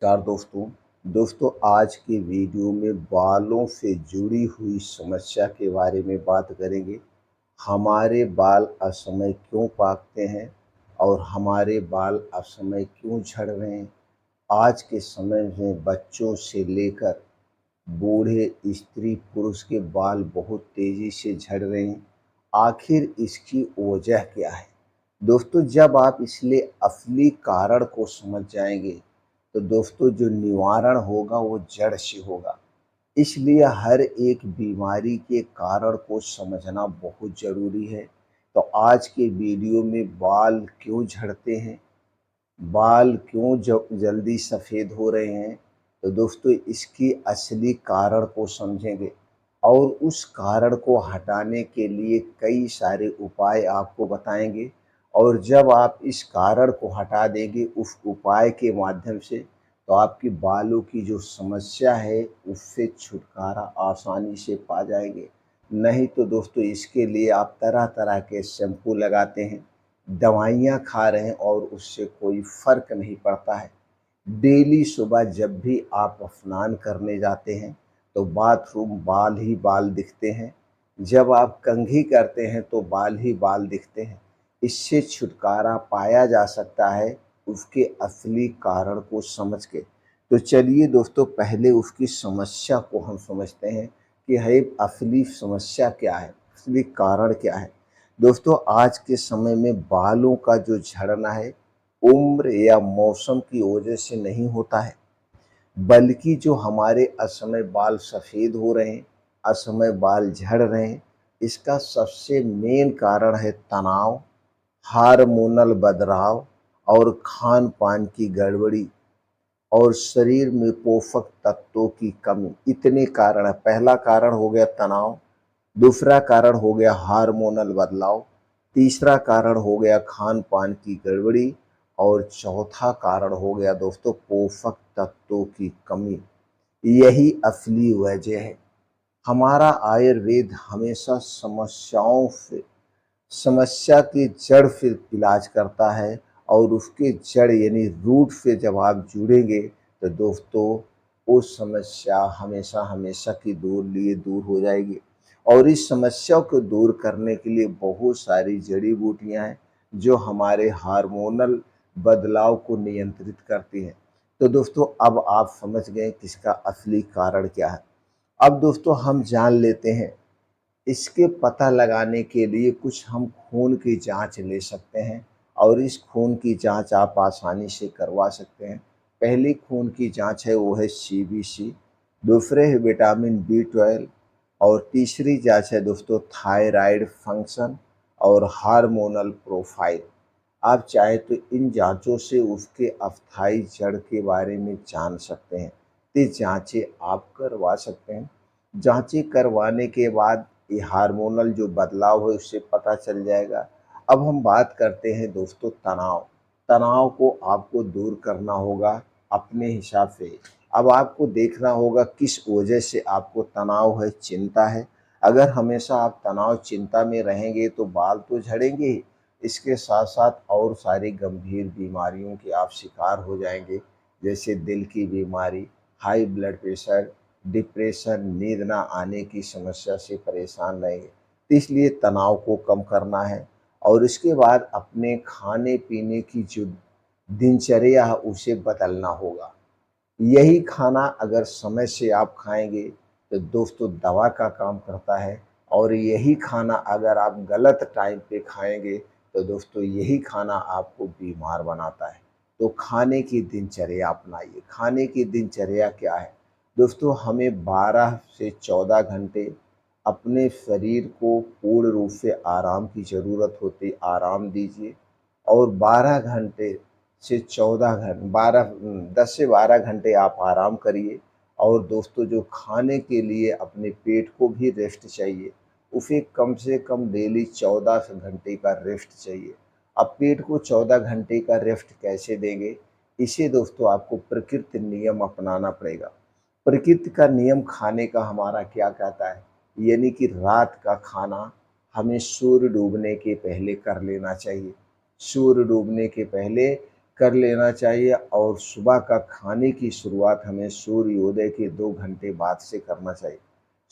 नमस्कार दोस्तों आज के वीडियो में बालों से जुड़ी हुई समस्या के बारे में बात करेंगे। हमारे बाल असमय क्यों पाकते हैं और हमारे बाल असमय क्यों झड़ रहे हैं। आज के समय में बच्चों से लेकर बूढ़े स्त्री पुरुष के बाल बहुत तेजी से झड़ रहे हैं। आखिर इसकी वजह क्या है? दोस्तों जब आप इसलिए असली कारण को समझ जाएंगे तो दोस्तों जो निवारण होगा वो जड़ से होगा। इसलिए हर एक बीमारी के कारण को समझना बहुत ज़रूरी है। तो आज के वीडियो में बाल क्यों झड़ते हैं, बाल क्यों जल्दी सफ़ेद हो रहे हैं, तो दोस्तों इसकी असली कारण को समझेंगे और उस कारण को हटाने के लिए कई सारे उपाय आपको बताएंगे। और जब आप इस कारण को हटा देंगे उस उपाय के माध्यम से तो आपकी बालों की जो समस्या है उससे छुटकारा आसानी से पा जाएंगे। नहीं तो दोस्तों इसके लिए आप तरह तरह के शैम्पू लगाते हैं, दवाइयाँ खा रहे हैं और उससे कोई फ़र्क नहीं पड़ता है। डेली सुबह जब भी आप स्नान करने जाते हैं तो बाथरूम बाल ही बाल दिखते हैं। जब आप कंघी करते हैं तो बाल ही बाल दिखते हैं। इससे छुटकारा पाया जा सकता है उसके असली कारण को समझ के। तो चलिए दोस्तों पहले उसकी समस्या को हम समझते हैं कि है असली समस्या क्या है, असली कारण क्या है। दोस्तों आज के समय में बालों का जो झड़ना है उम्र या मौसम की वजह से नहीं होता है, बल्कि जो हमारे असमय बाल सफ़ेद हो रहे हैं, असमय बाल झड़ रहे हैं, इसका सबसे मेन कारण है तनाव, हार्मोनल बदलाव और खान-पान की गड़बड़ी और शरीर में पोषक तत्वों की कमी। इतने कारण है। पहला कारण हो गया तनाव, दूसरा कारण हो गया हार्मोनल बदलाव, तीसरा कारण हो गया खान-पान की गड़बड़ी और चौथा कारण हो गया दोस्तों पोषक तत्वों की कमी। यही असली वजह है। हमारा आयुर्वेद हमेशा समस्या की जड़ से इलाज करता है और उसके जड़ यानी रूट से जब आप जुड़ेंगे तो दोस्तों वो समस्या हमेशा हमेशा की लिए दूर हो जाएगी। और इस समस्या को दूर करने के लिए बहुत सारी जड़ी बूटियां हैं जो हमारे हार्मोनल बदलाव को नियंत्रित करती हैं। तो दोस्तों अब आप समझ गए कि इसका असली कारण क्या है। अब दोस्तों हम जान लेते हैं इसके पता लगाने के लिए कुछ हम खून की जांच ले सकते हैं और इस खून की जांच आप आसानी से करवा सकते हैं। पहली खून की जांच है वो है सीबीसी, दूसरे है विटामिन बी 12 और तीसरी जांच है दोस्तों थायराइड फंक्शन और हार्मोनल प्रोफाइल। आप चाहे तो इन जांचों से उसके अस्थायी जड़ के बारे में जान सकते हैं। ये जांचें आप करवा सकते हैं। जांचें करवाने के बाद ये हार्मोनल जो बदलाव है उससे पता चल जाएगा। अब हम बात करते हैं दोस्तों तनाव। तनाव को आपको दूर करना होगा अपने हिसाब से। अब आपको देखना होगा किस वजह से आपको तनाव है, चिंता है। अगर हमेशा आप तनाव चिंता में रहेंगे तो बाल तो झड़ेंगे ही, इसके साथ साथ और सारी गंभीर बीमारियों के आप शिकार हो जाएंगे, जैसे दिल की बीमारी, हाई ब्लड प्रेशर, डिप्रेशन, नींद ना आने की समस्या से परेशान रहेंगे। तो इसलिए तनाव को कम करना है और इसके बाद अपने खाने पीने की जो दिनचर्या है उसे बदलना होगा। यही खाना अगर समय से आप खाएंगे तो दोस्तों दवा का काम करता है और यही खाना अगर आप गलत टाइम पे खाएंगे तो दोस्तों यही खाना आपको बीमार बनाता है। तो खाने की दिनचर्या अपनाइए। खाने की दिनचर्या क्या है दोस्तों? हमें 12 से 14 घंटे अपने शरीर को पूर्ण रूप से आराम की ज़रूरत होती, आराम दीजिए और 12 घंटे से 14 घंटे 10 से 12 घंटे आप आराम करिए। और दोस्तों जो खाने के लिए अपने पेट को भी रेस्ट चाहिए, उसे कम से कम डेली 14 घंटे का रेस्ट चाहिए। अब पेट को 14 घंटे का रेस्ट कैसे देंगे? इसे दोस्तों आपको प्रकृति नियम अपनाना पड़ेगा। प्रकृति का नियम खाने का हमारा क्या कहता है, यानी कि रात का खाना हमें सूर्य डूबने के पहले कर लेना चाहिए। सूर्य डूबने के पहले कर लेना चाहिए और सुबह का खाने की शुरुआत हमें सूर्योदय के 2 घंटे बाद से करना चाहिए।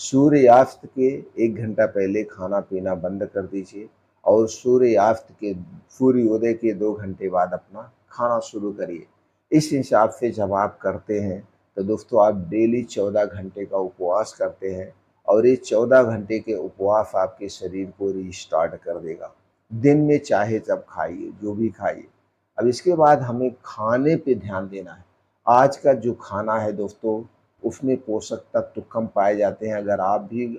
सूर्यास्त के 1 घंटा पहले खाना-पीना बंद कर दीजिए और सूर्योदय के 2 घंटे बाद अपना खाना शुरू करिए। इस हिसाब से जब आप करते हैं, तो दोस्तों आप डेली 14 घंटे का उपवास करते हैं और ये 14 घंटे के उपवास आपके शरीर को रिस्टार्ट कर देगा। दिन में चाहे जब खाइए, जो भी खाइए। अब इसके बाद हमें खाने पे ध्यान देना है। आज का जो खाना है दोस्तों, उसमें पोषक तत्व कम पाए जाते हैं। अगर आप भी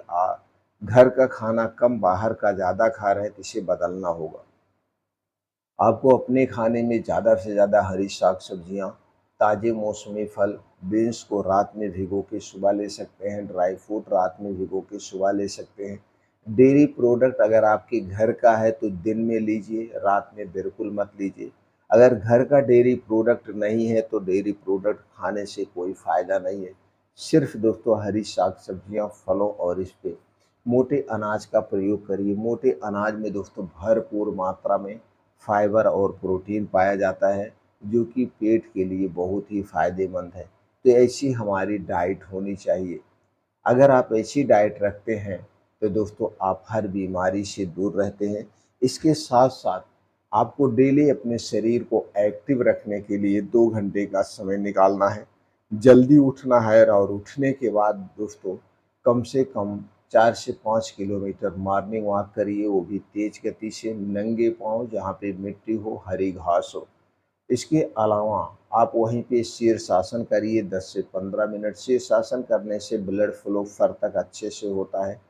घर का खाना कम, बाहर का ज़्यादा खा रहे हैं, तो इसे बदलना होगा। आपको अपने खाने में ज़्यादा से ज़्यादा हरी साग-सब्जियाँ, ताज़े मौसमी फल, बीन्स को रात में भिगो के सुबह ले सकते हैं, ड्राई फ्रूट रात में भिगो के सुबह ले सकते हैं। डेयरी प्रोडक्ट अगर आपके घर का है तो दिन में लीजिए, रात में बिल्कुल मत लीजिए। अगर घर का डेयरी प्रोडक्ट नहीं है तो डेयरी प्रोडक्ट खाने से कोई फ़ायदा नहीं है। सिर्फ़ दोस्तों हरी साग-सब्जियाँ, फलों और इस पे मोटे अनाज का प्रयोग करिए। मोटे अनाज में दोस्तों भरपूर मात्रा में फाइबर और प्रोटीन पाया जाता है, जो कि पेट के लिए बहुत ही फ़ायदेमंद है। तो ऐसी हमारी डाइट होनी चाहिए। अगर आप ऐसी डाइट रखते हैं, तो दोस्तों आप हर बीमारी से दूर रहते हैं। इसके साथ-साथ आपको डेली अपने शरीर को एक्टिव रखने के लिए 2 घंटे का समय निकालना है। जल्दी उठना है और उठने के बाद दोस्तों कम से कम 4 से 5 किलोमीटर मॉर्निंग वॉक करिए, वो भी तेज़ गति से, नंगे पाँव, जहाँ पे मिट्टी हो, हरी घास हो। इसके अलावा आप वहीं पे शीर्षासन करिए 10 से 15 मिनट। शीर्षासन करने से ब्लड फ्लो सर तक अच्छे से होता है।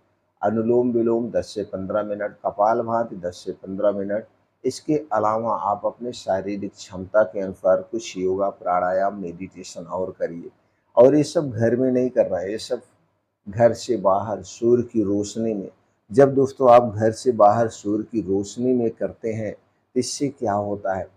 अनुलोम-विलोम 10 से 15 मिनट, कपालभाति 10 से 15 मिनट। इसके अलावा आप अपने शारीरिक क्षमता के अनुसार कुछ योगा, प्राणायाम, मेडिटेशन और करिए। और ये सब घर में नहीं करना है, ये सब घर से बाहर सूर्य की रोशनी में। जब दोस्तों आप घर से बाहर सूर्य की रोशनी में करते हैं, इससे क्या होता है?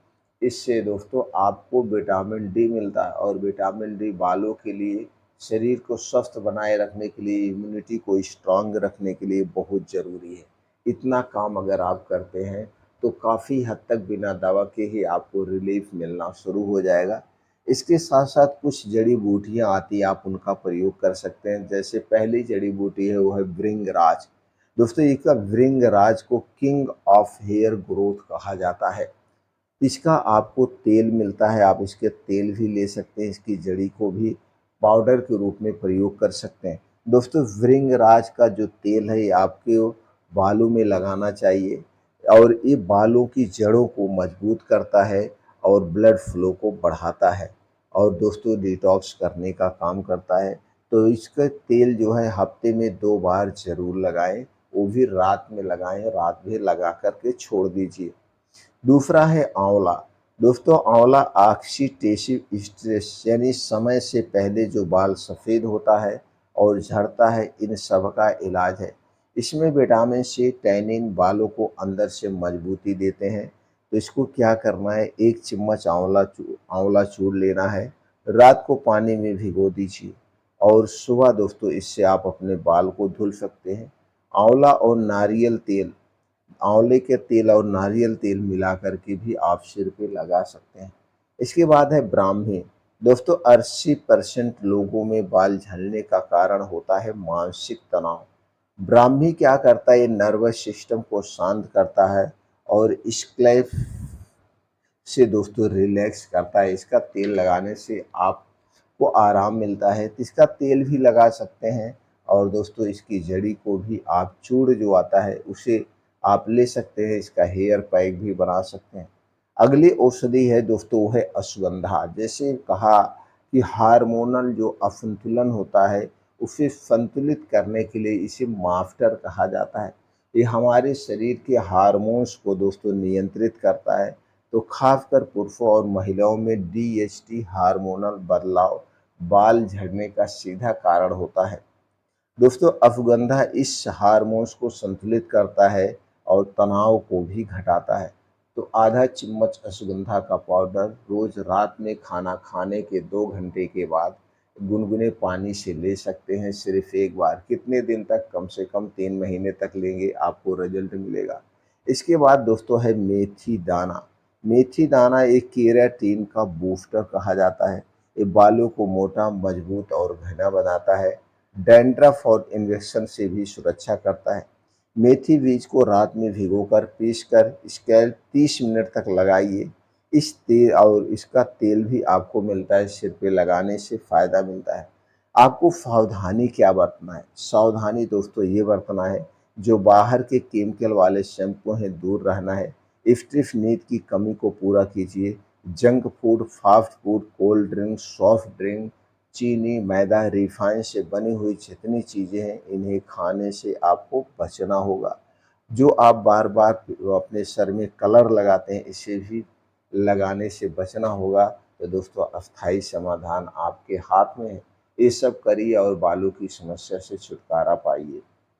इससे दोस्तों आपको विटामिन डी मिलता है और विटामिन डी बालों के लिए, शरीर को स्वस्थ बनाए रखने के लिए, इम्यूनिटी को स्ट्रांग रखने के लिए बहुत ज़रूरी है। इतना काम अगर आप करते हैं, तो काफ़ी हद तक बिना दवा के ही आपको रिलीफ़ मिलना शुरू हो जाएगा। इसके साथ-साथ कुछ जड़ी-बूटियाँ आती हैं, आप उनका प्रयोग कर सकते हैं। जैसे पहली जड़ी-बूटी है, वो है भृंगराज। दोस्तों इसका भृंगराज को किंग ऑफ हेयर ग्रोथ कहा जाता है। इसका आपको तेल मिलता है, आप इसके तेल भी ले सकते हैं, इसकी जड़ी को भी पाउडर के रूप में प्रयोग कर सकते हैं। दोस्तों भृंगराज का जो तेल है, ये आपके बालों में लगाना चाहिए और ये बालों की जड़ों को मजबूत करता है और ब्लड फ्लो को बढ़ाता है और दोस्तों डिटॉक्स करने का काम करता है। तो इसका तेल जो है हफ्ते में 2 बार ज़रूर लगाएँ, वो भी रात में लगाएँ, रात में लगा कर के छोड़ दीजिए। दूसरा है आंवला। दोस्तों आंवला ऑक्सीडेटिव स्ट्रेस यानी समय से पहले जो बाल सफ़ेद होता है और झड़ता है, इन सब का इलाज है। इसमें विटामिन सी, टैनिन बालों को अंदर से मजबूती देते हैं। तो इसको क्या करना है, 1 चम्मच आंवला चूर लेना है, रात को पानी में भिगो दीजिए और सुबह दोस्तों इससे आप अपने बाल को धुल सकते हैं। आंवला और नारियल तेल, आंवले के तेल और नारियल तेल मिला कर के भी आप सिर पे लगा सकते हैं। इसके बाद है ब्राह्मी। दोस्तों 80% लोगों में बाल झड़ने का कारण होता है मानसिक तनाव। ब्राह्मी क्या करता है, ये नर्वस सिस्टम को शांत करता है और स्क्लैप से दोस्तों रिलैक्स करता है। इसका तेल लगाने से आपको आराम मिलता है, तो इसका तेल भी लगा सकते हैं और दोस्तों इसकी जड़ी को भी आप चूर्ण जो आता है उसे आप ले सकते हैं, इसका हेयर पैक भी बना सकते हैं। अगली औषधि है दोस्तों, वो है अश्वगंधा। जैसे कहा कि हार्मोनल जो असंतुलन होता है, उसे संतुलित करने के लिए इसे माफ्टर कहा जाता है। ये हमारे शरीर के हार्मोन्स को दोस्तों नियंत्रित करता है। तो खासकर पुरुषों और महिलाओं में डीएचटी हार्मोनल बदलाव बाल झड़ने का सीधा कारण होता है। दोस्तों अश्वगंधा इस हार्मोन्स को संतुलित करता है और तनाव को भी घटाता है। तो आधा चम्मच अश्वगंधा का पाउडर रोज रात में खाना खाने के 2 घंटे के बाद गुनगुने पानी से ले सकते हैं, सिर्फ एक बार। कितने दिन तक? कम से कम 3 महीने तक लेंगे, आपको रिजल्ट मिलेगा। इसके बाद दोस्तों है मेथी दाना। मेथी दाना एक केराटिन का बूस्टर कहा जाता है। ये बालों को मोटा, मजबूत और घना बनाता है। डैंड्रफ और इन्फेक्शन से भी सुरक्षा करता है। मेथी बीज को रात में भिगोकर पीसकर स्कैल्प 30 मिनट तक लगाइए। इस तेल और इसका तेल भी आपको मिलता है, सिर पे लगाने से फ़ायदा मिलता है। आपको सावधानी क्या बरतना है? सावधानी दोस्तों ये बरतना है, जो बाहर के केमिकल वाले शैम्पू हैं दूर रहना है। स्ट्रिप नींद की कमी को पूरा कीजिए। Junk food, fast food, cold drink, soft drink, चीनी, मैदा, रिफाइन से बनी हुई जितनी चीज़ें हैं, इन्हें खाने से आपको बचना होगा। जो आप बार-बार अपने सर में कलर लगाते हैं, इसे भी लगाने से बचना होगा। तो दोस्तों अस्थायी समाधान आपके हाथ में है। ये सब करिए और बालों की समस्या से छुटकारा पाइए।